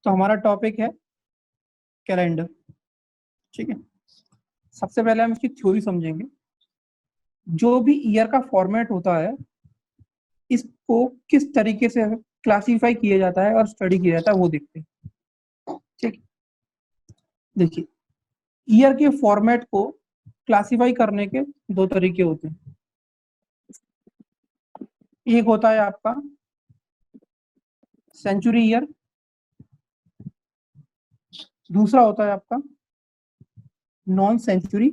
तो हमारा टॉपिक है कैलेंडर। ठीक है, सबसे पहले हम इसकी थ्योरी समझेंगे। जो भी ईयर का फॉर्मेट होता है इसको किस तरीके से क्लासिफाई किया जाता है और स्टडी किया जाता है वो देखते हैं। ठीक है, देखिए ईयर के फॉर्मेट को क्लासिफाई करने के दो तरीके होते हैं। एक होता है आपका सेंचुरी ईयर, दूसरा होता है आपका नॉन सेंचुरी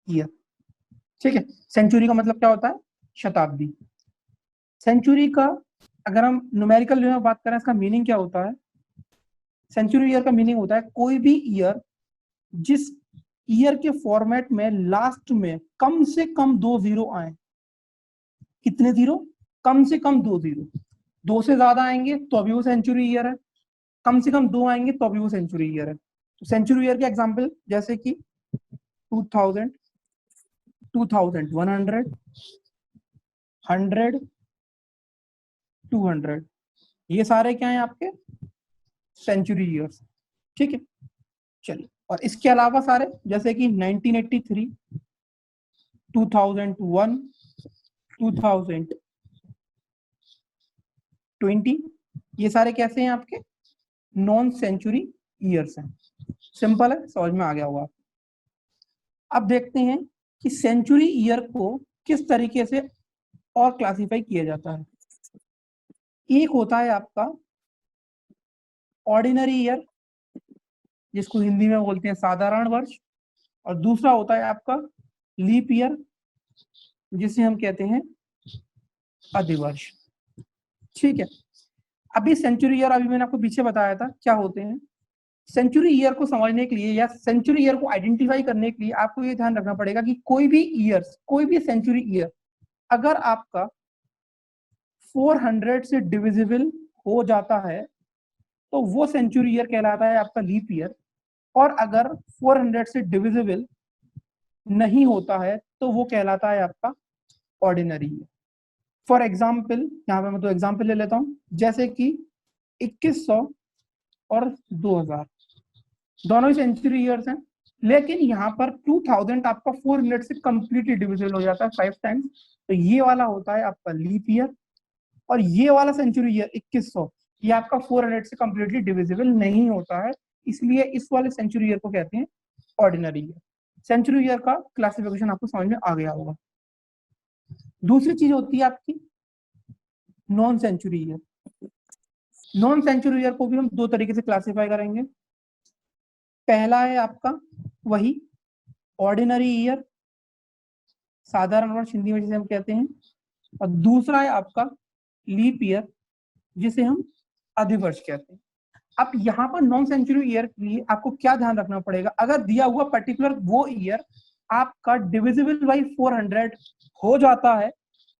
ईयर। ठीक है, सेंचुरी का मतलब क्या होता है? शताब्दी। सेंचुरी का अगर हम न्यूमेरिकल वे में बात करें, इसका मीनिंग क्या होता है? सेंचुरी ईयर का मीनिंग होता है कोई भी ईयर जिस ईयर के फॉर्मेट में लास्ट में कम से कम 2 जीरो आए। कितने जीरो? कम से कम 2 जीरो। 2 से ज्यादा आएंगे तो अभी वो सेंचुरी ईयर है, कम से कम 2 आएंगे तो अभी वो सेंचुरी ईयर है। तो सेंचुरी ईयर के एग्जांपल जैसे कि 2000, 2100, 100, 200, ये सारे क्या हैं आपके? Century years. ठीक है, चलिए। और इसके अलावा सारे जैसे कि 1983, 2001, 2020, ये सारे कैसे हैं आपके? नॉन सेंचुरी ईयर्स हैं। सिंपल है, समझ में आ गया होगा। अब देखते हैं कि सेंचुरी ईयर को किस तरीके से और क्लासिफाई किया जाता है। एक होता है आपका ऑर्डिनरी ईयर, जिसको हिंदी में बोलते हैं साधारण वर्ष, और दूसरा होता है आपका लीप ईयर, जिसे हम कहते हैं अधिवर्ष। ठीक है, अभी सेंचुरी ईयर अभी मैंने आपको पीछे बताया था क्या होते हैं। सेंचुरी ईयर को समझने के लिए या सेंचुरी ईयर को आइडेंटिफाई करने के लिए आपको ये ध्यान रखना पड़ेगा कि कोई भी ईयर, कोई भी सेंचुरी ईयर अगर आपका 400 से डिविजिबल हो जाता है तो वो सेंचुरी ईयर कहलाता है आपका लीप ईयर। और अगर 400 से डिविजिबल नहीं होता है तो वो कहलाता है आपका ऑर्डिनरी ईयर। फॉर एग्जाम्पल, यहाँ पे मैं तो एग्जाम्पल ले लेता हूँ, जैसे कि 2100 और 2000 दोनों ही सेंचुरी ईयर्स हैं, लेकिन यहाँ पर 2000 आपका 400 से कंप्लीटली डिविजिबल हो जाता है 5 टाइम्स, तो ये वाला होता है आपका लीप ईयर। और ये वाला सेंचुरी ईयर 2100 ये आपका 400 से कंप्लीटली डिविजिबल नहीं होता है, इसलिए इस वाले सेंचुरी ईयर को कहते हैं ऑर्डिनरी ईयर। सेंचुरी ईयर का क्लासिफिकेशन आपको समझ में आ गया होगा। दूसरी चीज होती है आपकी non century year. Non century year को भी हम दो तरीके से क्लासिफाई करेंगे। पहला है आपका वही ऑर्डिनरी ईयर, साधारण वर्ष हिंदी में जिसे हम कहते हैं, और दूसरा है आपका लीप ईयर, जिसे हम अधिवर्ष कहते हैं। अब यहाँ पर नॉन सेंचुरी ईयर के लिए आपको क्या ध्यान रखना पड़ेगा? अगर दिया हुआ पर्टिकुलर वो ईयर आपका डिविजिबल बाई 400 हो जाता है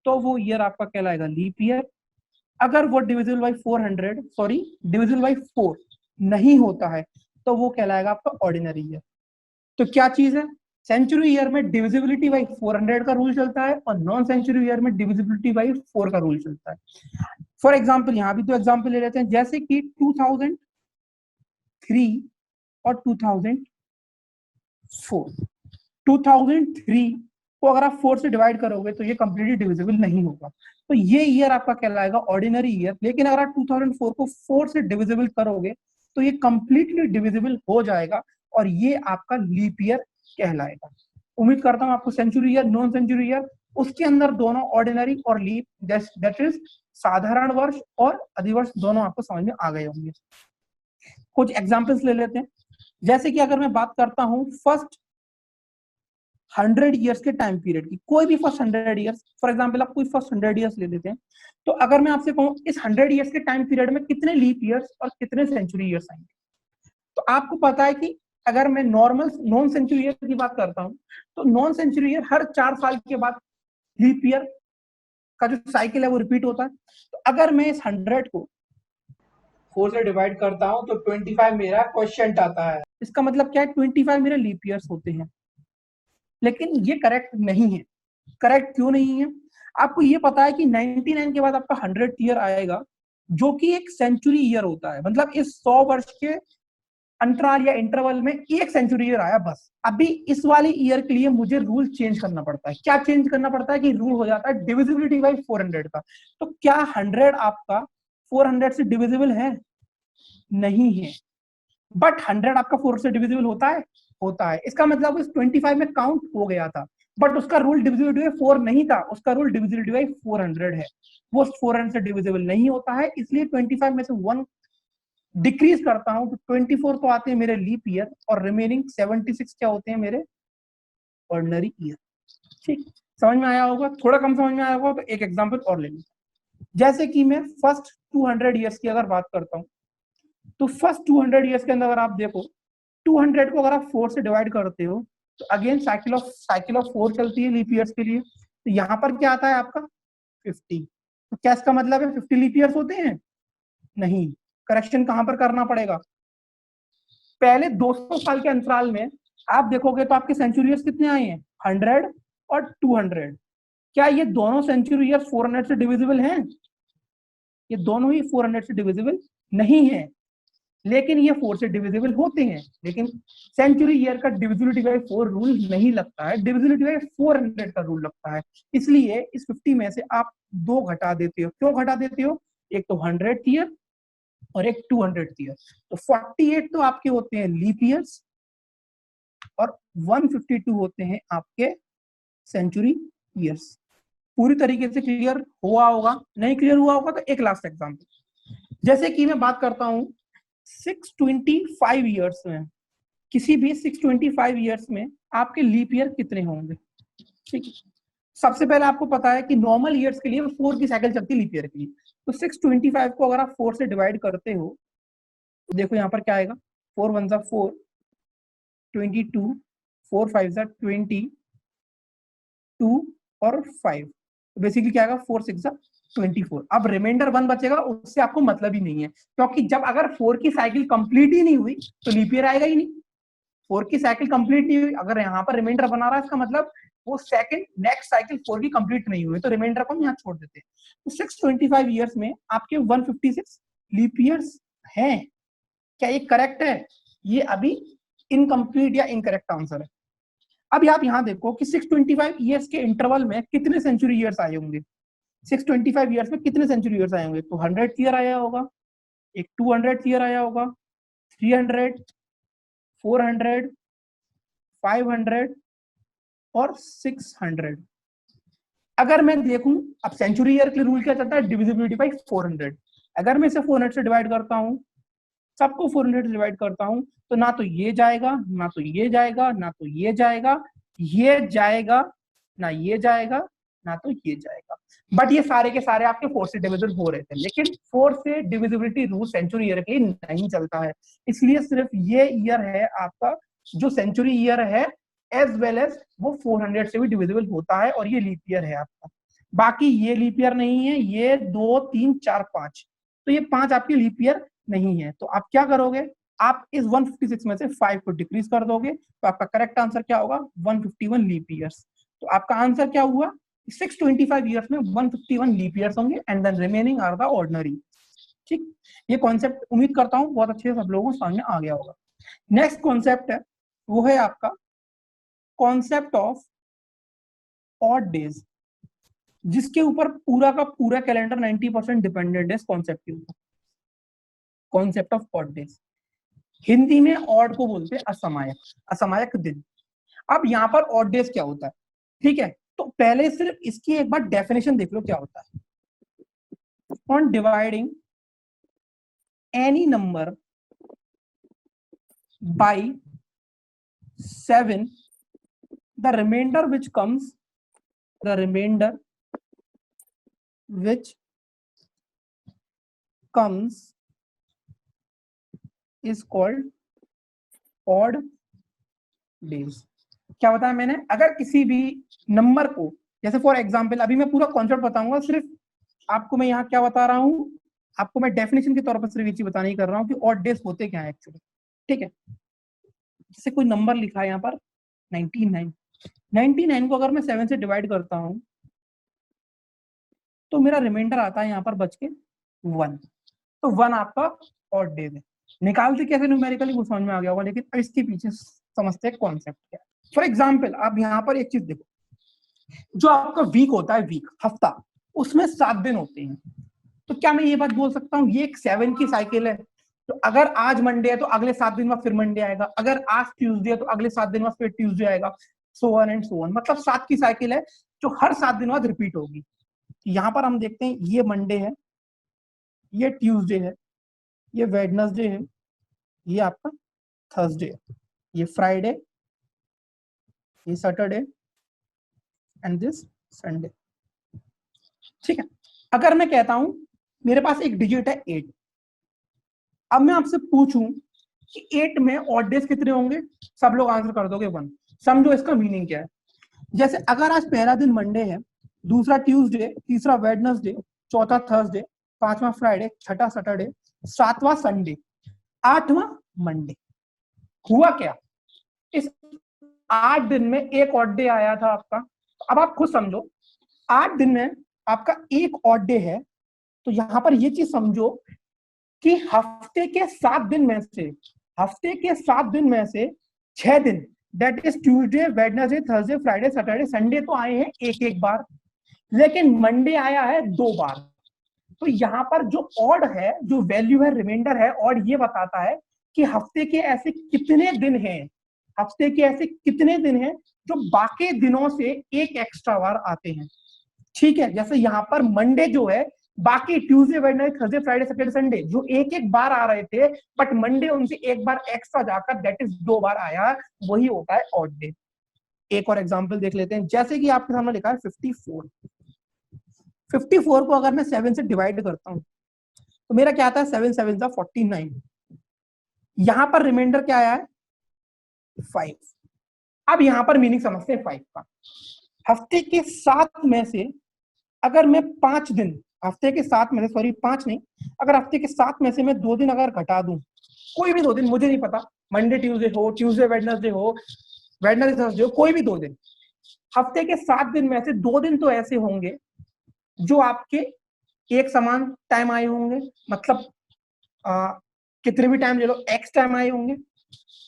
तो वो ईयर आपका कहलाएगा लीप ईयर। अगर वो divisible by 400 sorry divisible by 4 नहीं होता है तो वो कहलाएगा आपका ऑर्डिनरी ईयर। तो क्या चीज है? सेंचुरी ईयर में डिविजिबिलिटी बाई 400 का रूल चलता है और नॉन सेंचुरी ईयर में डिविजिबिलिटी बाई 4 का रूल चलता है। फॉर एग्जाम्पल, यहाँ भी तो एग्जाम्पल ले लेते हैं, जैसे कि 2003 और 2004। 2003 को अगर आप 4 से डिवाइड करोगे तो ये कंप्लीटली डिविजिबल नहीं होगा, तो ये ईयर आपका कहलाएगा ऑर्डिनरी ईयर। लेकिन अगर आप 2004 को 4 से डिविजिबल करोगे तो ये कंप्लीटली डिविजिबल हो जाएगा और ये आपका लीप ईयर कहलाएगा। उम्मीद करता हूं आपको century year, non century year, उसके अंदर दोनों ऑर्डिनरी और लीप, दैट इज साधारण वर्ष और अधिवर्ष, दोनों आपको समझ में आ गए होंगे। कुछ एग्जांपल्स ले लेते हैं, जैसे कि अगर मैं बात करता हूं फर्स्ट 100 ईयर्स के टाइम पीरियड की, कोई भी फर्स्ट 100 ईयर्स, फॉर एग्जांपल आप कोई फर्स्ट 100 ईयर्स ले लेते हैं, तो अगर मैं आपसे कहूं इस 100 ईयर्स के टाइम पीरियड में कितने लीप ईयर्स और कितने सेंचुरी ईयर्स आएंगे, तो आपको पता है कि अगर मैं नॉर्मल नॉन सेंचुरी ईयर की बात करता हूं तो नॉन सेंचुरी ईयर हर 4 साल के बाद लीप ईयर का जो साइकिल है वो रिपीट होता है। तो अगर मैं इस 100 को 4 से डिवाइड करता हूं तो 25 मेरा क्वेश्चन आता है। इसका मतलब क्या है? 25 मेरे लीप ईयर्स होते हैं, लेकिन ये करेक्ट नहीं है। करेक्ट क्यों नहीं है? आपको ये पता है कि 99 के बाद आपका 100th ईयर आएगा, जो कि एक सेंचुरी ईयर होता है, मतलब इस 100 वर्ष के अंतराल या इंटरवल में एक सेंचुरी ईयर आया बस। अभी इस वाले ईयर के लिए मुझे रूल चेंज करना पड़ता है। क्या चेंज करना पड़ता है कि रूल हो जाता है डिविजिबिलिटी बाई 400 का। तो क्या 100 आपका 400 से डिविजिबल है? नहीं है। बट 100 आपका 4 से डिविजिबल होता है? होता है। इसका मतलब इस 25 में काउंट हो गया था, बट उसका रूल डिविजिबिलिटी बाई 4 नहीं था, उसका रूल डिविजिबिलिटी बाई 400 है। वो 400 से डिविजिबल नहीं होता है, इसलिए 25 में से 1 डिक्रीज करता हूं तो 24 तो आते हैं मेरे लीप ईयर, और रिमेनिंग 76 क्या होते हैं मेरे ऑर्डिनरी ईयर। ठीक, समझ में आया होगा? थोड़ा कम समझ में आया होगा तो एक एग्जांपल और ले लीजिए। जैसे कि मैं फर्स्ट 200 ईयर्स की अगर बात करता हूं, तो फर्स्ट 200 ईयर्स के अंदर अगर आप देखो 200 को अगर आप 4 से डिवाइड करते हो तो अगेन साइकिल ऑफ 4 चलती है लीप ईयर्स के लिए। तो यहाँ पर क्या आता है आपका 50। तो क्या इसका मतलब है 50 लीप ईयर्स होते हैं? नहीं। करेक्शन कहां पर करना पड़ेगा? पहले 200 साल के अंतराल में आप देखोगे तो आपके सेंचुरी ईयर्स कितने आए हैं? 100 और 200। क्या ये दोनों सेंचुरी ईयर्स 400 से डिविजिबल हैं? ये दोनों ही 400 से डिविजिबल नहीं है, लेकिन ये 4 से डिविजिबल होते हैं। लेकिन सेंचुरी ईयर का डिविजिबिलिटी बाय 4 रूल नहीं लगता है, डिविजिबिलिटी बाय 400 का रूल लगता है। इसलिए इस 50 में से आप 2 घटा देते हो। क्यों घटा देते हो? एक तो 100 ईयर और एक 200 ईयर। तो 48 तो आपके होते हैं लीप ईयर्स और 152 होते हैं आपके सेंचुरी ईयर्स। पूरी तरीके से क्लियर हुआ होगा? नहीं क्लियर हुआ होगा तो एक लास्ट एग्जांपल, जैसे कि मैं बात करता हूं 625 ईयर्स में, किसी भी 625 ईयर्स में आपके लीप ईयर कितने होंगे? ठीक है, सबसे पहले आपको पता है कि नॉर्मल ईयर्स के लिए 4 की साइकिल चलती है लीप ईयर के लिए। तो 625 को अगर आप 4 से डिवाइड करते हो तो देखो यहाँ पर क्या आएगा, 4 1 जा 4, 22, 4 5 जा 20, 2 और 5, बेसिकली क्या आएगा 4 6 जा 24। अब रिमाइंडर 1 बचेगा, उससे आपको मतलब ही नहीं है, क्योंकि जब अगर 4 की साइकिल कंप्लीट ही नहीं हुई तो लीप ईयर आएगा ही नहीं। 4 की साइकिल कंप्लीट नहीं हुई, अगर यहाँ पर रिमाइंडर बना रहा है इसका मतलब वो सेकंड नेक्स्ट साइकिल 4 की कंप्लीट नहीं हुई, तो रिमाइंडर को हम यहाँ छोड़ देते हैं। तो 625 ईयर्स में आपके 156 लीप ईयर्स हैं। क्या ये करेक्ट है? ये अभी इनकम्प्लीट या इनकरेक्ट आंसर है। अब आप यहाँ देखो कि 625 ईयर्स के इंटरवल में कितने सेंचुरी ईयर्स आए होंगे। 625 ईयर्स में कितने सेंचुरी ईयर्स आए होंगे? तो 100 ईयर आया होगा, एक 200 ईयर आया होगा, 300, 400, 500 और 600। अगर मैं देखूं, अब सेंचुरी ईयर के रूल क्या चलता है? Divisibility by 400। अगर मैं इसे 400 से डिवाइड करता हूं, सबको 400 से डिवाइड करता हूं, तो ना तो ये जाएगा, ना तो ये जाएगा, ना तो ये जाएगा, ये जाएगा, ना ये जाएगा, ना तो ये जाएगा। बट ये सारे के सारे आपके 4 से डिविजिबल हो रहे थे, लेकिन 4 से डिविजिबिलिटी रूल सेंचुरी ईयर के लिए नहीं चलता है। इसलिए सिर्फ ये ईयर है आपका जो सेंचुरी ईयर है, एज वेल एज वो 400 से भी डिविजिबल होता है, और ये लीप ईयर है आपका। बाकी ये लीप ईयर नहीं है, ये 2 3 4 5, तो ये 5 आपकी लीप ईयर नहीं है। तो आप क्या करोगे? आप इस 156 में से 5 को डिक्रीज कर दोगे, तो आपका करेक्ट आंसर क्या होगा? 151 लीप ईयर्स। तो आपका आंसर क्या हुआ? 625 ईयर्स में 151 लीप ईयर्स होंगे, and then remaining are the ordinary. ठीक, ये कॉन्सेप्ट उम्मीद करता हूँ बहुत अच्छे से सब लोगों को समझ में आ गया होगा। नेक्स्ट कॉन्सेप्ट है, वो है आपका कॉन्सेप्ट ऑफ ऑड डेज, जिसके ऊपर पूरा का पूरा कैलेंडर 90% डिपेंडेंट है इस कॉन्सेप्ट के ऊपर। Concept of odd days, Hindi में ऑड को बोलते हैं असमायक, असमायक दिन। अब यहाँ पर ऑड डेज क्या होता है? ठीक है, तो पहले सिर्फ इसकी एक बार डेफिनेशन देख लो क्या होता है। On dividing any number by 7, the remainder which comes is called odd days। क्या बताया मैंने? अगर किसी भी नंबर को, जैसे फॉर एग्जांपल, अभी मैं पूरा कॉन्सेप्ट बताऊंगा, सिर्फ आपको मैं यहाँ क्या बता रहा हूँ, आपको मैं डेफिनेशन के तौर पर सिर्फ ये चीज बताने ही कर रहा हूँ कि ऑड डेज होते क्या है एक्चुअली। ठीक है, जैसे कोई नंबर लिखा है यहाँ पर 99, 99 को अगर मैं 7 से डिवाइड करता हूँ तो मेरा रिमाइंडर आता है यहाँ पर बच के 1। तो 1 आपका ऑड डेज है। निकालते कैसे न्यूमेरिकली वो समझ में आ गया होगा, लेकिन इसके पीछे समझते हैं कॉन्सेप्ट क्या है। फॉर एग्जाम्पल आप यहाँ पर एक चीज देखो, जो आपका वीक होता है, वीक हफ्ता, उसमें 7 दिन होते हैं। तो क्या मैं ये बात बोल सकता हूँ ये एक 7 की साइकिल है, तो अगर आज मंडे है तो अगले 7 दिन बाद फिर मंडे आएगा, अगर आज ट्यूसडे है तो अगले 7 दिन बाद फिर ट्यूसडे आएगा, so on and so on. मतलब 7 की साइकिल है जो हर 7 दिन बाद रिपीट होगी। यहाँ पर हम देखते हैं ये मंडे है, ये ट्यूसडे है, ये वेडनेसडे है, ये आपका थर्सडे है, ये फ्राइडे, ये सैटरडे एंड दिस संडे। ठीक है, अगर मैं कहता हूं मेरे पास एक डिजिट है 8, अब मैं आपसे पूछूं कि 8 में ऑड डेज कितने होंगे, सब लोग आंसर कर दोगे 1। समझो इसका मीनिंग क्या है। जैसे अगर आज पहला दिन मंडे है, दूसरा ट्यूसडे, तीसरा वेडनेसडे, चौथा थर्सडे, पांचवा फ्राइडे, छठा सैटरडे, सातवां संडे, आठवां मंडे। हुआ क्या, इस 8 दिन में एक ऑड डे आया था आपका। अब आप खुद समझो, 8 दिन में आपका एक ऑड डे है, तो यहां पर ये चीज समझो कि हफ्ते के 7 दिन में से, हफ्ते के 7 दिन में से 6 दिन, that is Tuesday, Wednesday, Thursday, Friday, Saturday, Sunday तो आए हैं एक एक बार, लेकिन मंडे आया है 2 बार। तो यहाँ पर जो ऑड है, जो वैल्यू है, रिमाइंडर है, ऑड ये बताता है कि हफ्ते के ऐसे कितने दिन हैं, हफ्ते के ऐसे कितने दिन हैं जो बाकी दिनों से एक एक्स्ट्रा बार आते हैं। ठीक है, जैसे यहाँ पर मंडे जो है, बाकी Tuesday, Wednesday, Thursday, Friday, Saturday, Sunday जो एक एक बार आ रहे थे, बट मंडे उनसे एक बार एक्स्ट्रा जाकर दैट इज 2 बार आया, वही होता है ऑड डे। एक और एग्जांपल देख लेते हैं, जैसे कि आपके सामने लिखा है 54। 54 को अगर मैं 7 से डिवाइड करता हूं तो मेरा क्या आता है, 7 7 जा 49। यहां पर रिमाइंडर क्या आया है, 5। अब यहां पर मीनिंग समझते हैं 5 का। हफ्ते के 7 में से अगर मैं 5 दिन, हफ्ते के 7 में से, सॉरी 5 नहीं, अगर हफ्ते के 7 में से मैं 2 दिन अगर घटा दूं, कोई भी 2 दिन, मुझे नहीं पता, मंडे ट्यूसडे हो, ट्यूसडे वेडनेसडे हो, वेडनेसडे थर्सडे हो, कोई भी 2 दिन, हफ्ते के 7 दिन में से 2 दिन तो ऐसे होंगे जो आपके एक समान टाइम आए होंगे, मतलब कितने भी टाइम ले लो, एक्स टाइम आए होंगे।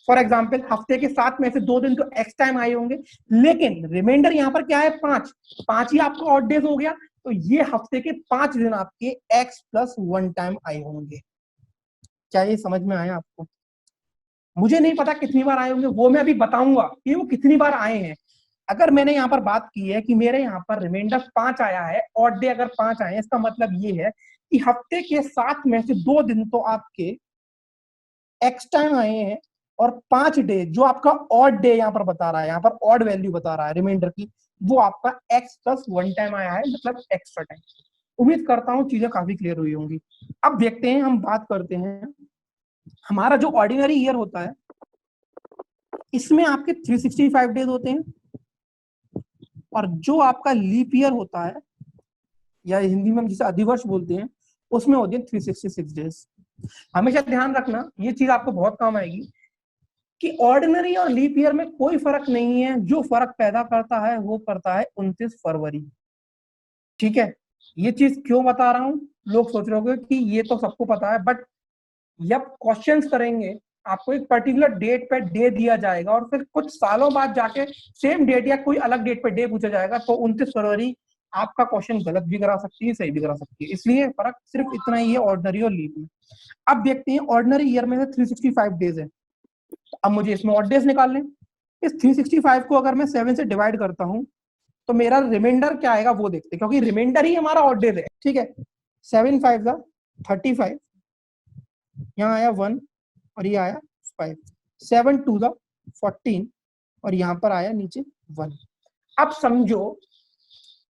फॉर एग्जाम्पल हफ्ते के 7 में से 2 दिन तो एक्स टाइम आए होंगे, लेकिन रिमाइंडर यहाँ पर क्या है, 5। 5 ही आपका ऑड डेज हो गया, तो ये हफ्ते के 5 दिन आपके एक्स प्लस 1 टाइम आए होंगे। क्या ये समझ में आया आपको? मुझे नहीं पता कितनी बार आए होंगे, वो मैं अभी बताऊंगा कि वो कितनी बार आए हैं। अगर मैंने यहाँ पर बात की है कि मेरे यहाँ पर रिमाइंडर 5 आया है, ऑड डे अगर 5 आए हैं, इसका मतलब ये है कि हफ्ते के 7 में से 2 दिन तो आपके एक्स टाइम आए हैं, और 5 डे जो आपका ऑड डे यहाँ पर बता रहा है, यहाँ पर ऑड वैल्यू बता रहा है रिमाइंडर की, वो आपका एक्स प्लस 1 टाइम आया है, मतलब एक्स्ट्रा टाइम। उम्मीद करता हूँ चीजें काफी क्लियर हुई होंगी। अब देखते हैं, हम बात करते हैं, हमारा जो ऑर्डिनरी ईयर होता है इसमें आपके 365 डेज होते हैं, और जो आपका लीप ईयर होता है, या हिंदी में हम जिसे अधिवर्ष बोलते हैं, उसमें होते हैं 366 डेज। हमेशा ध्यान रखना, ये चीज आपको बहुत काम आएगी कि ऑर्डिनरी और लीप ईयर में कोई फर्क नहीं है, जो फर्क पैदा करता है वो करता है 29 फरवरी। ठीक है, ये चीज क्यों बता रहा हूं, लोग सोच रहे होंगे कि ये तो सबको पता है, बट जब क्वेश्चंस करेंगे आपको एक पर्टिकुलर डेट पे डे दिया जाएगा, और फिर कुछ सालों बाद जाके सेम डेट या कोई अलग डेट पे डे पूछा जाएगा, तो 29 फरवरी आपका क्वेश्चन गलत भी करा सकती है, सही भी करा सकती है। इसलिए फर्क सिर्फ इतना ही है ऑर्डिनरी और लीप में। अब देखते हैं, ऑर्डिनरी ईयर में से 365 डेज है, अब मुझे इसमें ऑड डेज निकालने। इस 365 को अगर मैं 7 से डिवाइड करता हूं तो मेरा रिमाइंडर क्या आएगा वो देखते हैं, क्योंकि रिमाइंडर ही हमारा ऑड डेज है। ठीक है, 7 5 जा 35, यहाँ आया 1 और ये आया 5, 7 2 जा 14, और यहाँ पर आया नीचे 1। अब समझो,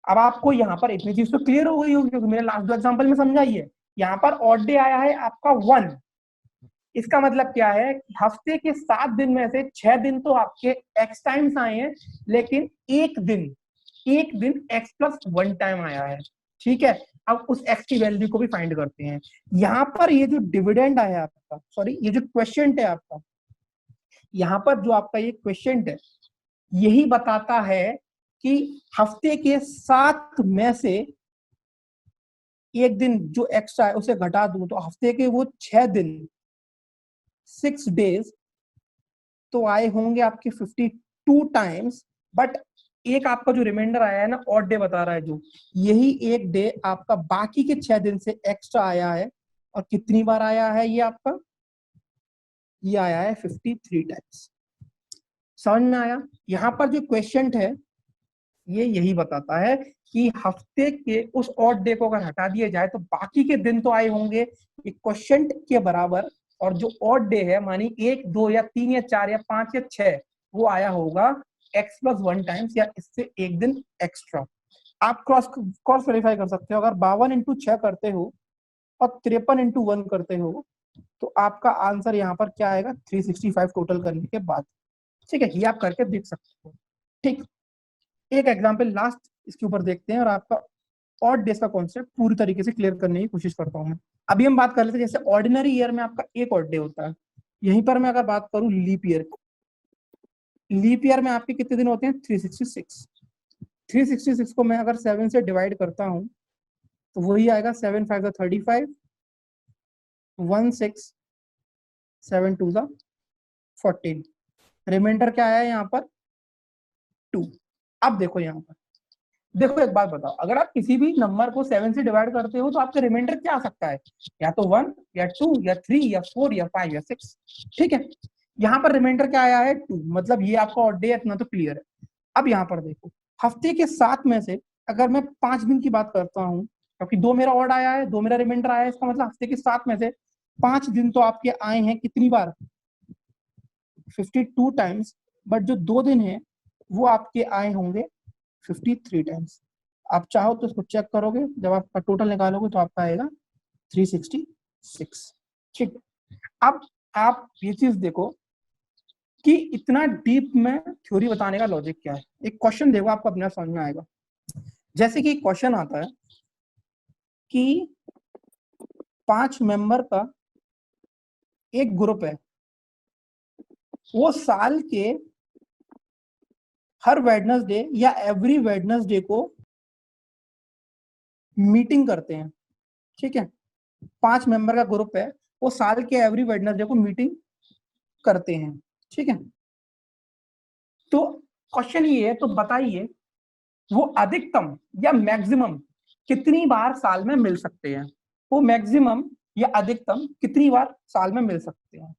अब आपको यहाँ पर इतनी चीज तो क्लियर हो गई होगी, क्योंकि मैंने लास्ट 2 एग्जांपल में समझाई है। यहाँ पर ऑड डे आया है आपका 1, इसका मतलब क्या है कि हफ्ते के 7 दिन में से 6 दिन तो आपके एक्स टाइम्स आए हैं, लेकिन एक दिन एक्स प्लस 1 टाइम आया है। ठीक है, अब उस एक्स की वैल्यू को भी फाइंड करते हैं। यहाँ पर ये जो डिविडेंड आया आपका, सॉरी ये जो क्वेश्चन है आपका, यहाँ पर जो आपका ये क्वेश्चन है, यही बताता है कि हफ्ते के 7 में से एक दिन जो एक्स्ट्रा है उसे घटा दूं तो हफ्ते के वो 6 दिन 6 डेज तो आए होंगे आपके 52 टाइम्स। बट एक आपका जो रिमाइंडर आया है ना, ऑड डे बता रहा है जो, यही एक डे आपका बाकी के 6 दिन से एक्स्ट्रा आया है। और कितनी बार आया है ये आपका, ये आया है 53 टाइम्स। समझ में आया? यहाँ पर जो क्वेश्चन है ये यही बताता है कि हफ्ते के उस ऑड डे को अगर हटा दिया जाए तो बाकी के दिन तो आए होंगे क्वेश्चन के बराबर। और जो ऑड डे है मानी 1, 2 या 3 या 4 या 5 या 6, वो आया होगा x+1 टाइम्स या इससे एक दिन एक्स्ट्रा। आप क्रॉस क्रॉस वेरीफाई कर सकते हो। अगर 52 × 6 करते हो और 53 × 1 करते हो तो आपका आंसर यहाँ पर क्या आएगा, 365 टोटल करने के बाद। ठीक है, ये आप करके देख सकते हो। ठीक, एक एग्जांपल लास्ट इसके ऊपर देखते हैं और आपका ऑड डेज का कॉन्सेप्ट पूरी तरीके से क्लियर करने की कोशिश करता हूं मैं। अभी हम बात कर लेते हैं जैसे ऑर्डिनरी ईयर में आपका एक ऑड डे होता है। यहीं पर मैं अगर बात करूं लीप ईयर, लीप ईयर में आपके कितने दिन होते हैं, 366। 366 को मैं अगर 7 से डिवाइड करता हूं तो वही आएगा 7 5 35, 1 6 7 2 14। रिमाइंडर क्या आया यहाँ पर, 2। अब देखो यहाँ पर, देखो एक बात बताओ, अगर आप किसी भी नंबर को 7 से डिवाइड करते हो तो आपका रिमाइंडर क्या आ सकता है, या तो 1 या 2 या 3 या 4 या 5 या 6। ठीक है, यहाँ पर रिमाइंडर क्या आया है, 2, मतलब ये आपका ऑड डे है, इतना तो क्लियर है। अब यहाँ पर देखो, हफ्ते के 7 में से अगर मैं 5 दिन की बात करता हूँ, क्योंकि 2 मेरा ऑड आया है, 2 मेरा रिमाइंडर आया है, इसका मतलब हफ्ते के 7 में से 5 दिन तो आपके आए हैं कितनी बार, 52 टाइम्स। बट जो 2 दिन है वो आपके आए होंगे 53 टाइम्स। आप चाहो तो इसको चेक करोगे, जब आपका टोटल निकालोगे तो आपका आएगा 366। ठीक, अब आप ये चीज देखो कि इतना डीप में थ्योरी बताने का लॉजिक क्या है। एक क्वेश्चन देखो, आपको अपना समझ में आएगा। जैसे कि क्वेश्चन आता है कि 5 मेंबर का एक ग्रुप है, वो साल के हर वेडनेसडे या एवरी वेडनेसडे को मीटिंग करते हैं। ठीक है, 5 मेंबर का ग्रुप है, वो साल के एवरी वेडनेसडे को मीटिंग करते हैं। ठीक है, तो क्वेश्चन ये है, तो बताइए वो अधिकतम या मैक्सिमम कितनी बार साल में मिल सकते हैं, वो मैक्सिमम या अधिकतम कितनी बार साल में मिल सकते हैं।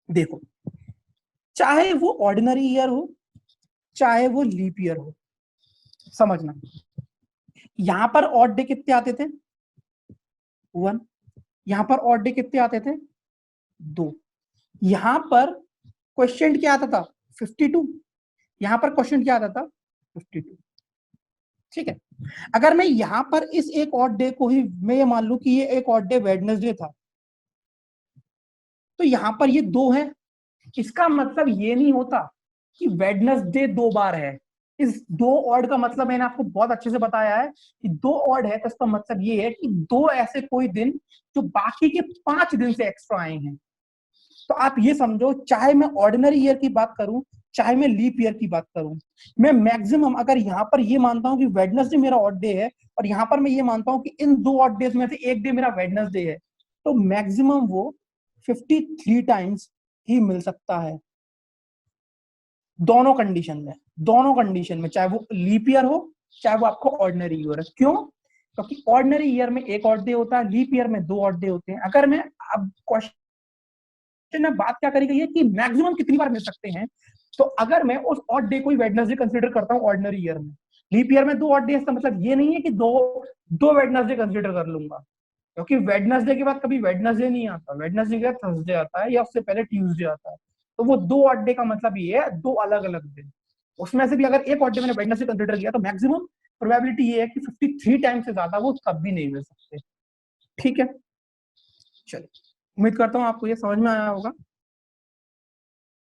देखो, चाहे वो ऑर्डिनरी ईयर हो चाहे वो लीप ईयर हो, समझना, यहां पर ऑड डे कितने आते थे, 1। यहां पर ऑड डे कितने आते थे, 2। यहां पर क्वेश्चन क्या आता था, 52। यहां पर क्वेश्चन क्या आता था, 52। ठीक है, अगर मैं यहां पर इस एक ऑड डे को ही मैं ये मान लूं कि ये एक ऑड डे वेडनेसडे था, तो यहां पर ये 2 है। इसका मतलब ये नहीं होता कि वेडनेसडे 2 बार है। इस 2 ऑड का मतलब मैंने आपको बहुत अच्छे से बताया है कि 2 ऑड है, तो इसका मतलब ये है कि 2 ऐसे कोई दिन जो बाकी के 5 दिन से एक्स्ट्रा आए हैं। तो आप ये समझो, चाहे मैं ऑर्डिनरी ईयर की बात करूं चाहे मैं लीप ईयर की बात करूं, मैं मैक्सिमम अगर यहाँ पर ये मानता हूं कि वेडनेसडे मेरा ऑड डे है और यहाँ पर मैं ये मानता हूं कि इन 2 ऑड डेज में से एक डे मेरा वेडनेसडे है, तो मैक्सिमम वो 53 टाइम्स ही मिल सकता है। दोनों कंडीशन में, दोनों कंडीशन में, चाहे वो लीप ईयर हो चाहे वो आपको ऑर्डिनरी ईयर है। क्यों? क्योंकि ऑर्डिनरी ईयर में एक ऑड डे होता है, लीप ईयर में 2 ऑड डे होते हैं। अगर मैं अब क्वेश्चन में बात क्या करी गई है कि मैक्सिमम कितनी बार मिल सकते हैं, तो अगर मैं उस ऑड डे को ही वेडनेसडे कंसीडर करता हूं ऑर्डिनरी ईयर में, लीप ईयर में 2 ऑड डे, इसका मतलब ये नहीं है कि दो वेडनेसडे कंसीडर कर लूंगा, क्योंकि वेडनेसडे के बाद कभी वेडनेसडे नहीं आता, वेडनेसडे के बाद थर्सडे आता है या उससे पहले ट्यूसडे आता है। तो वो 2 ऑड डे का मतलब ये है 2 अलग अलग दिन। उसमें से भी अगर एक ऑड डे मैंने वेडनेसडे कंसीडर किया तो मैक्सिमम प्रोबेबिलिटी ये है कि 53 टाइम से ज्यादा वो कभी नहीं मिल सकते। ठीक है, चलिए, उम्मीद करता हूँ आपको ये समझ में आया होगा।